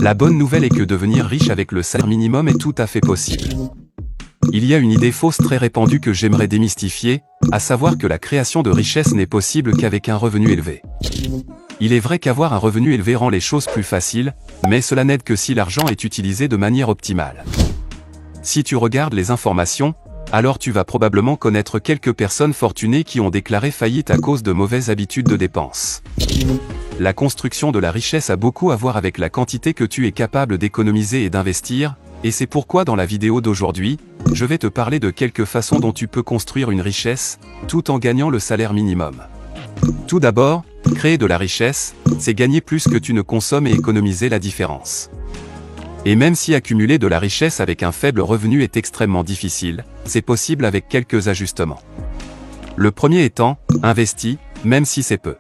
La bonne nouvelle est que devenir riche avec le salaire minimum est tout à fait possible. Il y a une idée fausse très répandue que j'aimerais démystifier, à savoir que la création de richesse n'est possible qu'avec un revenu élevé. Il est vrai qu'avoir un revenu élevé rend les choses plus faciles, mais cela n'aide que si l'argent est utilisé de manière optimale. Si tu regardes les informations, alors tu vas probablement connaître quelques personnes fortunées qui ont déclaré faillite à cause de mauvaises habitudes de dépenses. La construction de la richesse a beaucoup à voir avec la quantité que tu es capable d'économiser et d'investir, et c'est pourquoi dans la vidéo d'aujourd'hui, je vais te parler de quelques façons dont tu peux construire une richesse, tout en gagnant le salaire minimum. Tout d'abord, créer de la richesse, c'est gagner plus que tu ne consommes et économiser la différence. Et même si accumuler de la richesse avec un faible revenu est extrêmement difficile, c'est possible avec quelques ajustements. Le premier étant, investis, même si c'est peu.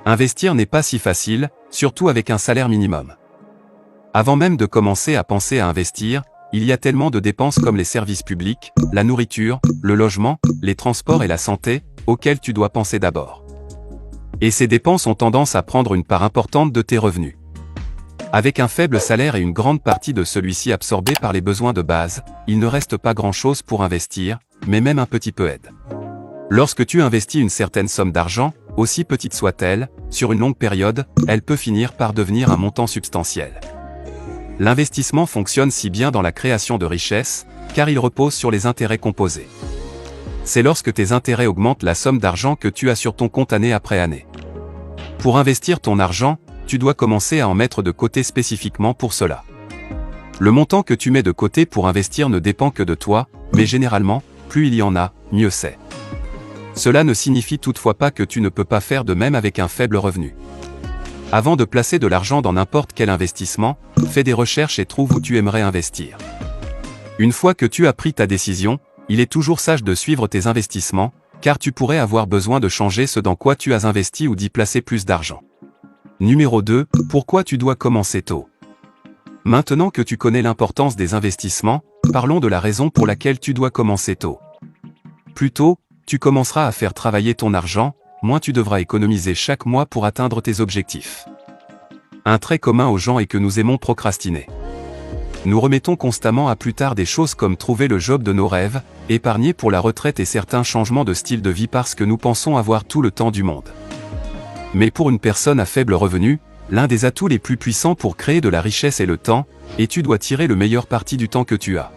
Investir n'est pas si facile, surtout avec un salaire minimum. Avant même de commencer à penser à investir, il y a tellement de dépenses comme les services publics, la nourriture, le logement, les transports et la santé, auxquelles tu dois penser d'abord. Et ces dépenses ont tendance à prendre une part importante de tes revenus. Avec un faible salaire et une grande partie de celui-ci absorbé par les besoins de base, il ne reste pas grand-chose pour investir, mais même un petit peu aide. Lorsque tu investis une certaine somme d'argent, aussi petite soit-elle, sur une longue période, elle peut finir par devenir un montant substantiel. L'investissement fonctionne si bien dans la création de richesse, car il repose sur les intérêts composés. C'est lorsque tes intérêts augmentent la somme d'argent que tu as sur ton compte année après année. Pour investir ton argent, tu dois commencer à en mettre de côté spécifiquement pour cela. Le montant que tu mets de côté pour investir ne dépend que de toi, mais généralement, plus il y en a, mieux c'est. Cela ne signifie toutefois pas que tu ne peux pas faire de même avec un faible revenu. Avant de placer de l'argent dans n'importe quel investissement, fais des recherches et trouve où tu aimerais investir. Une fois que tu as pris ta décision, il est toujours sage de suivre tes investissements, car tu pourrais avoir besoin de changer ce dans quoi tu as investi ou d'y placer plus d'argent. Numéro 2, pourquoi tu dois commencer tôt? Maintenant que tu connais l'importance des investissements, parlons de la raison pour laquelle tu dois commencer tôt. Plus tôt, tu commenceras à faire travailler ton argent, moins tu devras économiser chaque mois pour atteindre tes objectifs. Un trait commun aux gens est que nous aimons procrastiner. Nous remettons constamment à plus tard des choses comme trouver le job de nos rêves, épargner pour la retraite et certains changements de style de vie parce que nous pensons avoir tout le temps du monde. Mais pour une personne à faible revenu, l'un des atouts les plus puissants pour créer de la richesse est le temps, et tu dois tirer le meilleur parti du temps que tu as.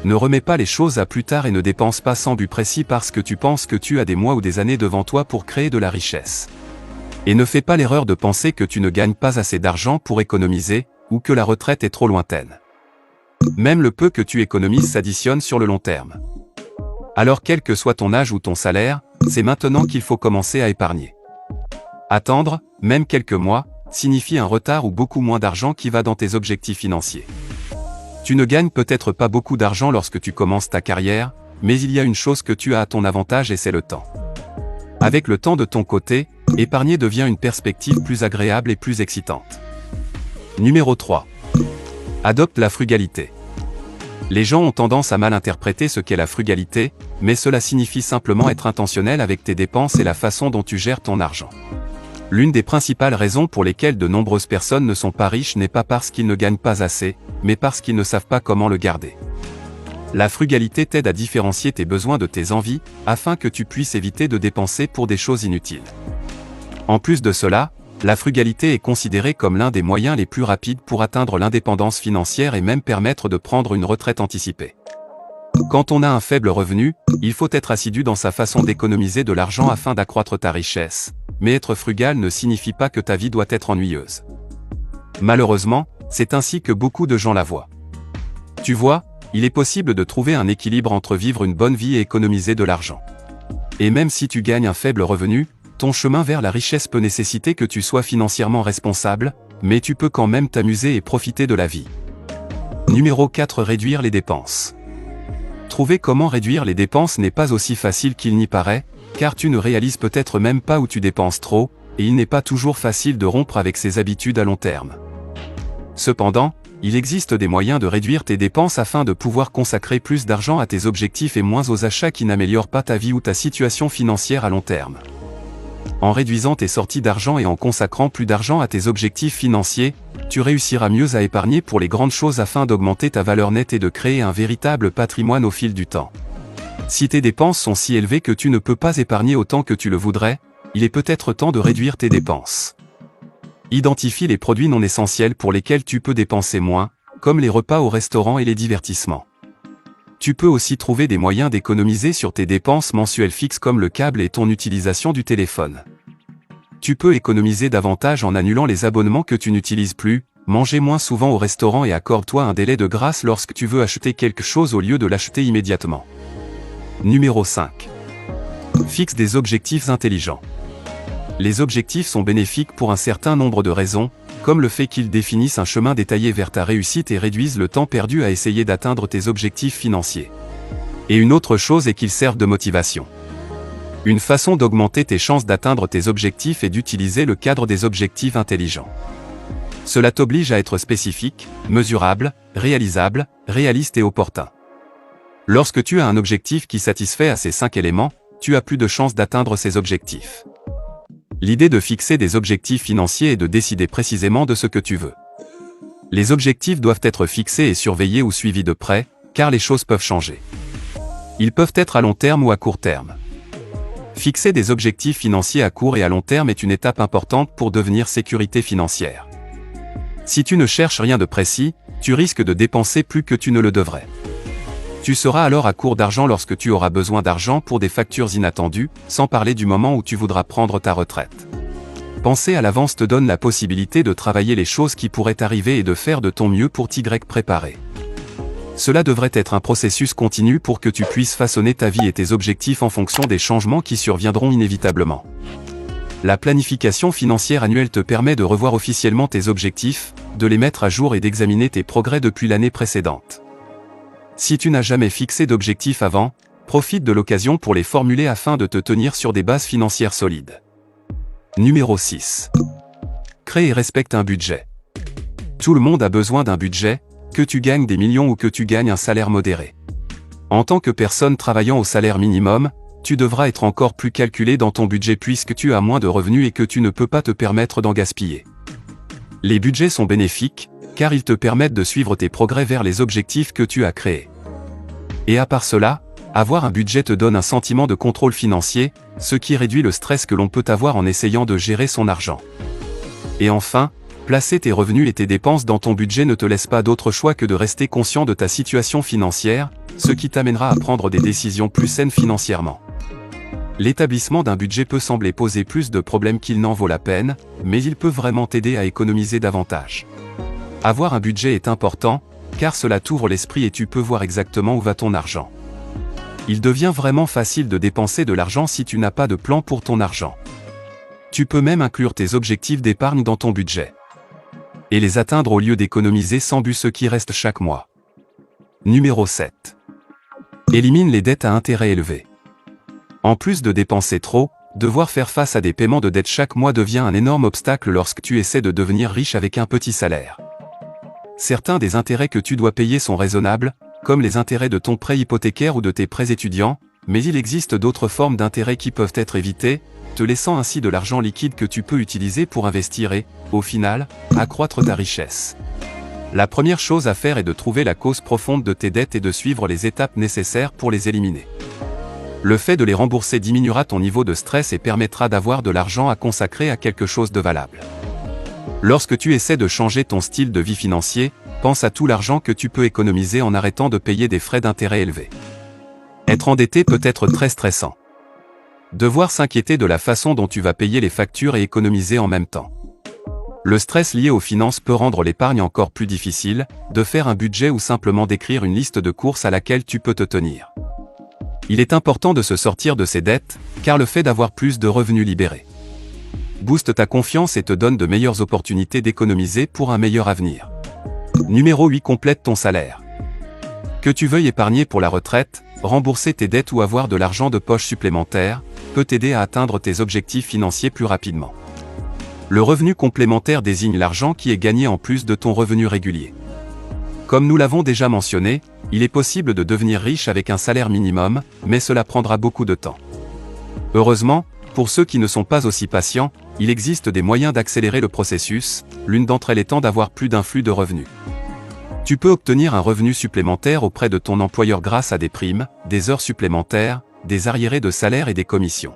Ne remets pas les choses à plus tard et ne dépense pas sans but précis parce que tu penses que tu as des mois ou des années devant toi pour créer de la richesse. Et ne fais pas l'erreur de penser que tu ne gagnes pas assez d'argent pour économiser, ou que la retraite est trop lointaine. Même le peu que tu économises s'additionne sur le long terme. Alors quel que soit ton âge ou ton salaire, c'est maintenant qu'il faut commencer à épargner. Attendre, même quelques mois, signifie un retard ou beaucoup moins d'argent qui va dans tes objectifs financiers. Tu ne gagnes peut-être pas beaucoup d'argent lorsque tu commences ta carrière, mais il y a une chose que tu as à ton avantage et c'est le temps. Avec le temps de ton côté, épargner devient une perspective plus agréable et plus excitante. Numéro 3. Adopte la frugalité. Les gens ont tendance à mal interpréter ce qu'est la frugalité, mais cela signifie simplement être intentionnel avec tes dépenses et la façon dont tu gères ton argent. L'une des principales raisons pour lesquelles de nombreuses personnes ne sont pas riches n'est pas parce qu'ils ne gagnent pas assez, mais parce qu'ils ne savent pas comment le garder. La frugalité t'aide à différencier tes besoins de tes envies, afin que tu puisses éviter de dépenser pour des choses inutiles. En plus de cela, la frugalité est considérée comme l'un des moyens les plus rapides pour atteindre l'indépendance financière et même permettre de prendre une retraite anticipée. Quand on a un faible revenu, il faut être assidu dans sa façon d'économiser de l'argent afin d'accroître ta richesse, mais être frugal ne signifie pas que ta vie doit être ennuyeuse. Malheureusement, c'est ainsi que beaucoup de gens la voient. Tu vois, il est possible de trouver un équilibre entre vivre une bonne vie et économiser de l'argent. Et même si tu gagnes un faible revenu, ton chemin vers la richesse peut nécessiter que tu sois financièrement responsable, mais tu peux quand même t'amuser et profiter de la vie. Numéro 4. Réduire les dépenses. Trouver comment réduire les dépenses n'est pas aussi facile qu'il n'y paraît, car tu ne réalises peut-être même pas où tu dépenses trop, et il n'est pas toujours facile de rompre avec ses habitudes à long terme. Cependant, il existe des moyens de réduire tes dépenses afin de pouvoir consacrer plus d'argent à tes objectifs et moins aux achats qui n'améliorent pas ta vie ou ta situation financière à long terme. En réduisant tes sorties d'argent et en consacrant plus d'argent à tes objectifs financiers, tu réussiras mieux à épargner pour les grandes choses afin d'augmenter ta valeur nette et de créer un véritable patrimoine au fil du temps. Si tes dépenses sont si élevées que tu ne peux pas épargner autant que tu le voudrais, il est peut-être temps de réduire tes dépenses. Identifie les produits non essentiels pour lesquels tu peux dépenser moins, comme les repas au restaurant et les divertissements. Tu peux aussi trouver des moyens d'économiser sur tes dépenses mensuelles fixes comme le câble et ton utilisation du téléphone. Tu peux économiser davantage en annulant les abonnements que tu n'utilises plus, manger moins souvent au restaurant et accorde-toi un délai de grâce lorsque tu veux acheter quelque chose au lieu de l'acheter immédiatement. Numéro 5. Fixe des objectifs intelligents. Les objectifs sont bénéfiques pour un certain nombre de raisons, comme le fait qu'ils définissent un chemin détaillé vers ta réussite et réduisent le temps perdu à essayer d'atteindre tes objectifs financiers. Et une autre chose est qu'ils servent de motivation. Une façon d'augmenter tes chances d'atteindre tes objectifs est d'utiliser le cadre des objectifs intelligents. Cela t'oblige à être spécifique, mesurable, réalisable, réaliste et opportun. Lorsque tu as un objectif qui satisfait à ces 5 éléments, tu as plus de chances d'atteindre ces objectifs. L'idée de fixer des objectifs financiers est de décider précisément de ce que tu veux. Les objectifs doivent être fixés et surveillés ou suivis de près, car les choses peuvent changer. Ils peuvent être à long terme ou à court terme. Fixer des objectifs financiers à court et à long terme est une étape importante pour devenir sécurité financière. Si tu ne cherches rien de précis, tu risques de dépenser plus que tu ne le devrais. Tu seras alors à court d'argent lorsque tu auras besoin d'argent pour des factures inattendues, sans parler du moment où tu voudras prendre ta retraite. Penser à l'avance te donne la possibilité de travailler les choses qui pourraient arriver et de faire de ton mieux pour t'y préparer. Cela devrait être un processus continu pour que tu puisses façonner ta vie et tes objectifs en fonction des changements qui surviendront inévitablement. La planification financière annuelle te permet de revoir officiellement tes objectifs, de les mettre à jour et d'examiner tes progrès depuis l'année précédente. Si tu n'as jamais fixé d'objectifs avant, profite de l'occasion pour les formuler afin de te tenir sur des bases financières solides. Numéro 6. Crée et respecte un budget. Tout le monde a besoin d'un budget, que tu gagnes des millions ou que tu gagnes un salaire modéré. En tant que personne travaillant au salaire minimum, tu devras être encore plus calculé dans ton budget puisque tu as moins de revenus et que tu ne peux pas te permettre d'en gaspiller. Les budgets sont bénéfiques, car ils te permettent de suivre tes progrès vers les objectifs que tu as créés. Et à part cela, avoir un budget te donne un sentiment de contrôle financier, ce qui réduit le stress que l'on peut avoir en essayant de gérer son argent. Et enfin, placer tes revenus et tes dépenses dans ton budget ne te laisse pas d'autre choix que de rester conscient de ta situation financière, ce qui t'amènera à prendre des décisions plus saines financièrement. L'établissement d'un budget peut sembler poser plus de problèmes qu'il n'en vaut la peine, mais il peut vraiment t'aider à économiser davantage. Avoir un budget est important, car cela t'ouvre l'esprit et tu peux voir exactement où va ton argent. Il devient vraiment facile de dépenser de l'argent si tu n'as pas de plan pour ton argent. Tu peux même inclure tes objectifs d'épargne dans ton budget. Et les atteindre au lieu d'économiser sans but ce qui reste chaque mois. Numéro 7. Élimine les dettes à intérêt élevé. En plus de dépenser trop, devoir faire face à des paiements de dettes chaque mois devient un énorme obstacle lorsque tu essaies de devenir riche avec un petit salaire. Certains des intérêts que tu dois payer sont raisonnables, comme les intérêts de ton prêt hypothécaire ou de tes prêts étudiants, mais il existe d'autres formes d'intérêts qui peuvent être évitées, te laissant ainsi de l'argent liquide que tu peux utiliser pour investir et, au final, accroître ta richesse. La première chose à faire est de trouver la cause profonde de tes dettes et de suivre les étapes nécessaires pour les éliminer. Le fait de les rembourser diminuera ton niveau de stress et permettra d'avoir de l'argent à consacrer à quelque chose de valable. Lorsque tu essaies de changer ton style de vie financier, pense à tout l'argent que tu peux économiser en arrêtant de payer des frais d'intérêt élevés. Être endetté peut être très stressant. Devoir s'inquiéter de la façon dont tu vas payer les factures et économiser en même temps. Le stress lié aux finances peut rendre l'épargne encore plus difficile, de faire un budget ou simplement d'écrire une liste de courses à laquelle tu peux te tenir. Il est important de se sortir de ces dettes, car le fait d'avoir plus de revenus libérés booste ta confiance et te donne de meilleures opportunités d'économiser pour un meilleur avenir. Numéro 8. Complète ton salaire. Que tu veuilles épargner pour la retraite, rembourser tes dettes ou avoir de l'argent de poche supplémentaire, peut t'aider à atteindre tes objectifs financiers plus rapidement. Le revenu complémentaire désigne l'argent qui est gagné en plus de ton revenu régulier. Comme nous l'avons déjà mentionné, il est possible de devenir riche avec un salaire minimum, mais cela prendra beaucoup de temps. Heureusement, Pour ceux qui ne sont pas aussi patients, il existe des moyens d'accélérer le processus, l'une d'entre elles étant d'avoir plus d'un flux de revenus. Tu peux obtenir un revenu supplémentaire auprès de ton employeur grâce à des primes, des heures supplémentaires, des arriérés de salaire et des commissions.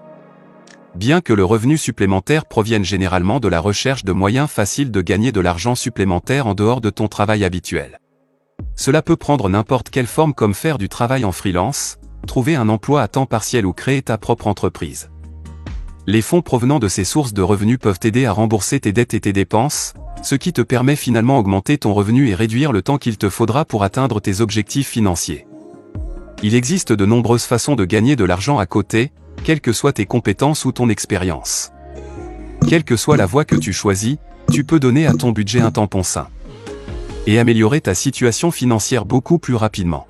Bien que le revenu supplémentaire provienne généralement de la recherche de moyens faciles de gagner de l'argent supplémentaire en dehors de ton travail habituel. Cela peut prendre n'importe quelle forme comme faire du travail en freelance, trouver un emploi à temps partiel ou créer ta propre entreprise. Les fonds provenant de ces sources de revenus peuvent t'aider à rembourser tes dettes et tes dépenses, ce qui te permet finalement d'augmenter ton revenu et réduire le temps qu'il te faudra pour atteindre tes objectifs financiers. Il existe de nombreuses façons de gagner de l'argent à côté, quelles que soient tes compétences ou ton expérience. Quelle que soit la voie que tu choisis, tu peux donner à ton budget un tampon sain et améliorer ta situation financière beaucoup plus rapidement.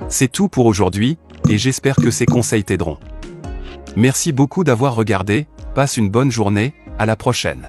C'est tout pour aujourd'hui, et j'espère que ces conseils t'aideront. Merci beaucoup d'avoir regardé, passe une bonne journée, à la prochaine.